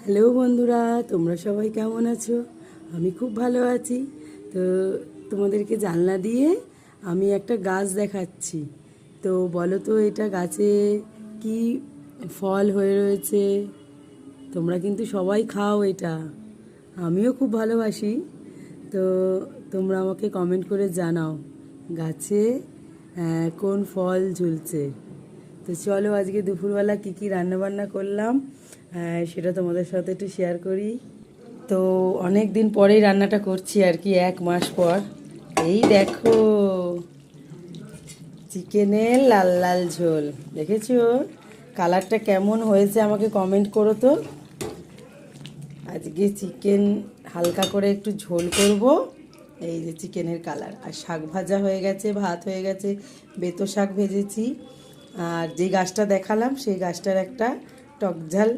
Hello বন্ধুরা, তোমরা সবাই কেমন আছো? আমি খুব ভালো আছি। তো তোমাদেরকে জানলা দিয়ে আমি একটা গাছ দেখাচ্ছি। তো বলো তো এটা গাছে কি ফল হয়ে রয়েছে? তোমরা কিন্তু সবাই খাও এটা, আমিও খুব ভালোবাসি। তো তোমরা আমাকে কমেন্ট করে জানাও গাছে কোন ফল ঝুলছে। তো চলো আজকে দুপুরবেলা কী কী রান্নাবান্না করলাম সেটা তোমাদের সাথে একটু শেয়ার করি। তো অনেক দিন পরেই রান্নাটা করছি আর কি, 1 মাস পর। এই দেখো, চিকেনের লাল লাল ঝোল। দেখেছো কালারটা কেমন হয়েছে? আমাকে কমেন্ট করো তো। আজকে চিকেন হালকা করে একটু ঝোল করব। এই যে চিকেনের কালার, আর শাক ভাজা হয়ে গেছে, ভাত হয়ে গেছে, বেতো শাক ভেজেছি। আর যে গাছটা দেখালাম সেই গাছটার একটা টক ঝাল